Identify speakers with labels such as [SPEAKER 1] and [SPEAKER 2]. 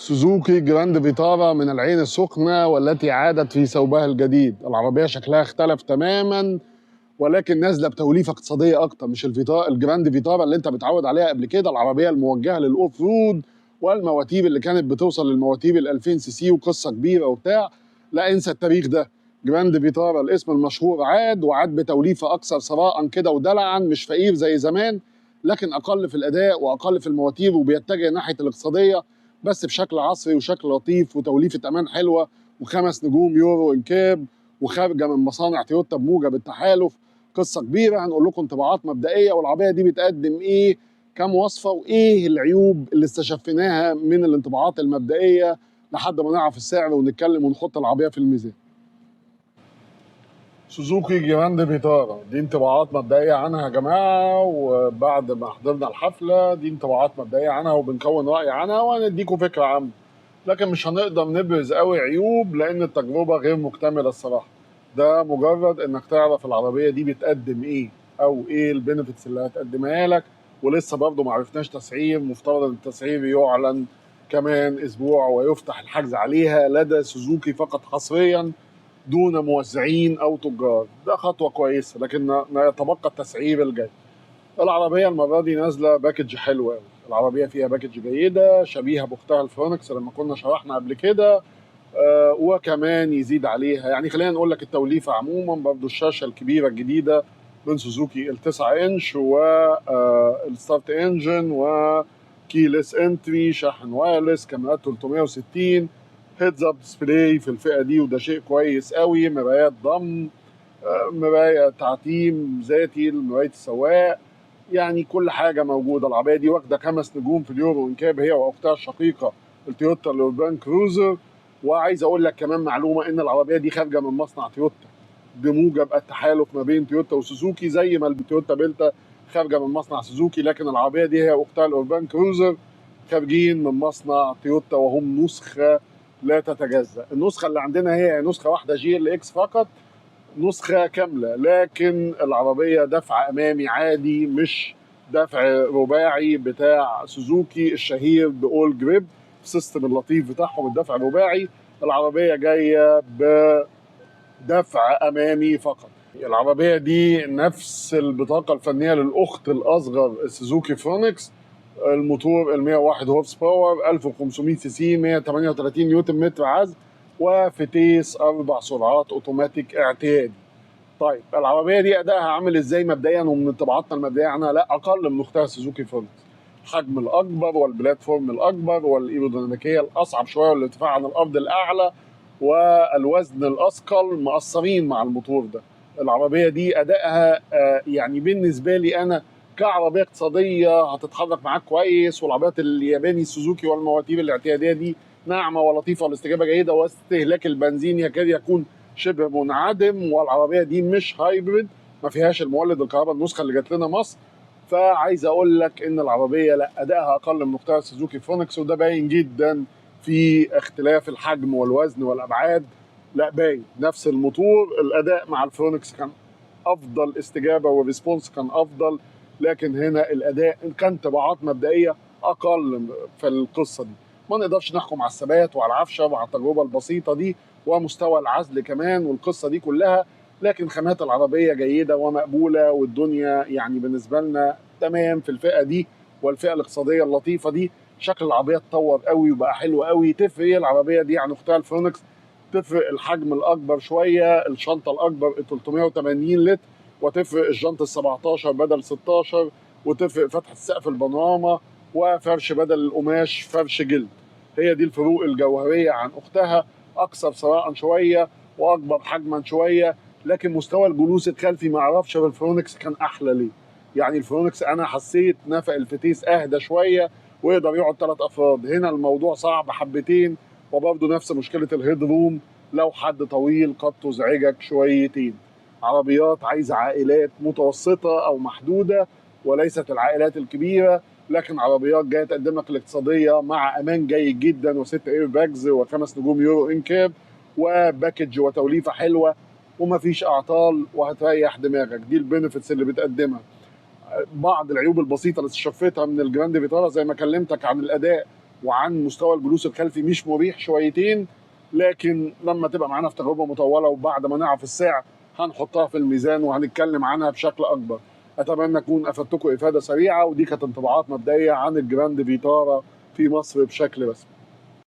[SPEAKER 1] سوزوكي جراند فيتارا من العين السخنة والتي عادت في ثوبها الجديد. العربية شكلها اختلف تماما، ولكن نازلة بتوليفة اقتصادية أكتر. مش الجراند فيتارا اللي أنت متعود عليها قبل كده، العربية الموجهة للأوف رود والمواتير اللي كانت بتوصل للمواتير ال 2000 سي سي وقصة كبيرة وبتاع. لا انسى التاريخ ده. جراند فيتارا الاسم المشهور عاد، وعاد بتوليفة أكثر ثراء كده ودلعا، مش فقير زي زمان، لكن أقل في الأداء وأقل في المواتير، وبيتجه ناحية الاقتصادية بس بشكل عصري وشكل لطيف وتوليفه امان حلوه، وخمس نجوم يورو انكاب، وخارجه من مصانع تويوتا بموجب التحالف. قصه كبيره. هنقول لكم انطباعات مبدئيه، والعربيه دي بتقدم ايه، كام وصفه، وايه العيوب اللي استشفيناها من الانطباعات المبدئيه لحد ما نعرف السعر ونتكلم ونحط العربيه في الميزان. سوزوكي جراند فيتارا دي انطباعات مبدئيه عنها يا جماعه، وبعد ما حضرنا الحفله دي انطباعات مبدئيه عنها وبنكون راي عنها وهنديكم فكره عامه، لكن مش هنقدر نبرز قوي عيوب لان التجربه غير مكتمله الصراحه. ده مجرد انك تعرف العربيه دي بتقدم ايه او ايه البينفيتس اللي هتقدمها لك، ولسه برضه ما عرفناش تسعير. مفترض ان التسعير يعلن كمان اسبوع ويفتح الحجز عليها لدى سوزوكي فقط حصريا دون موزعين او تجار. ده خطوه كويسه، لكن يتبقى التسعير الجاي. العربيه المره دي نازله باكج حلو قوي. العربيه فيها باكج جيده شبيهه باختها الفونكس لما كنا شرحنا قبل كده، وكمان يزيد عليها. يعني خلينا نقول لك التوليفه عموما برضو الشاشه الكبيره الجديده من سوزوكي التسعة انش، والستارت انجن، وكيلس انتري، شاحن وايرلس، كاميرات 360، هيدز اب ديسبلاي في الفئه دي وده شيء كويس قوي، مرايات ضم، مرايه تعتيم ذاتي لمرايه السواق. يعني كل حاجه موجوده. العربيه دي واخده 5 نجوم في اليورو انكاب، هي واختها الشقيقه التويوتا الاوربان كروزر. وعايز اقول لك كمان معلومه، ان العربيه دي خارجه من مصنع تويوتا بموجب التحالف ما بين تويوتا وسوزوكي، زي ما التويوتا بيلتا خارجه من مصنع سوزوكي، لكن العربيه دي هي واختها الاوربان كروزر خارجين من مصنع تويوتا، وهم نسخه لا تتجزأ. النسخه اللي عندنا هي نسخه واحده جي ال اكس فقط، نسخة كاملة، لكن العربية دفع أمامي عادي، مش دفع رباعي بتاع سوزوكي الشهير بأول جريب، السيستم اللطيف بتاعهم الدفع الرباعي. العربية جاية بدفع أمامي فقط. العربية دي نفس البطاقة الفنية للأخت الأصغر السوزوكي فرونكس. الموتور ال 101 هورس باور، 1500 سي سي، 138 نيوتن متر عزم، وفتيس 4 سرعات اوتوماتيك اعتيادي. طيب العربيه دي ادائها عامل ازاي مبدئيا ومن انطباعاتنا المبدئيه عنها؟ لا اقل من اختها سوزوكي فرونكس. الحجم الاكبر والبلاتفورم الاكبر والايروديناميكيه الاصعب شويه والارتفاع عن الارض الاعلى والوزن الاثقل مقصرين مع الموتور ده. العربيه دي ادائها يعني بالنسبه لي انا كعربيه اقتصاديه هتتحرك معاك كويس، والعربيات الياباني سوزوكي والمواتير الاعتياديه دي ناعمه ولطيفه والاستجابه جيده، واستهلاك البنزين يكاد يكون شبه منعدم، والعربيه دي مش هايبريد، ما فيهاش المولد الكهرباء النسخه اللي جات لنا مصر. فعايز اقول لك ان العربيه لا ادائها اقل من اختها سوزوكي فونكس، وده باين جدا في اختلاف الحجم والوزن والابعاد. لا باين نفس الموتور، الاداء مع الفونكس كان افضل استجابه والريسبونس كان افضل، لكن هنا الاداء كان انطباعات مبدئيه اقل في القصه دي. ما نقدرش نحكم على الثبات وعلى العفشه وعلى التجربه البسيطه دي ومستوى العزل كمان والقصه دي كلها، لكن خامات العربيه جيده ومقبوله، والدنيا يعني بالنسبه لنا تمام في الفئه دي والفئه الاقتصاديه اللطيفه دي. شكل العربيه اتطور قوي وبقى حلو قوي. تفرق ايه العربيه دي عن اختها الفونكس؟ تفرق الحجم الاكبر شويه، الشنطه الاكبر 380 لتر، وتفرق الجنط ال 17 بدل 16، وتفرق فتحه سقف البانوراما، وفرش بدل القماش فرش جلد. هي دي الفروق الجوهريه عن اختها. اكثر ثراء شويه واكبر حجما شويه، لكن مستوى الجلوس الخلفي ما اعرفش الفرونكس كان احلى ليه. يعني الفرونكس انا حسيت نفق الفتيس اهدى شويه ويقدر يقعد 3 افراد، هنا الموضوع صعب حبتين، وبرضه نفس مشكله الهيد روم لو حد طويل قد تزعجك شويتين. عربيات عايزه عائلات متوسطه او محدوده وليست العائلات الكبيره، لكن عربيات جايه تقدم لك الاقتصاديه مع امان جيد جدا، وست اير باجز، وخمس نجوم يورو انكاب، وباكج وتوليفه حلوه، ومفيش اعطال، وهتريح دماغك. دي البنفيتس اللي بتقدمها. بعض العيوب البسيطه اللي شفتها من الجراند فيتارا زي ما كلمتك عن الاداء وعن مستوى الجلوس الخلفي مش مريح شويتين، لكن لما تبقى معانا في تجربه مطوله وبعد ما نعرف السعر هنحطها في الميزان وهنتكلم عنها بشكل اكبر. اتمنى اكون افدتكم افاده سريعه، ودي كانت انطباعات مبدئيه عن الجراند فيتارا في مصر بشكل رسمي.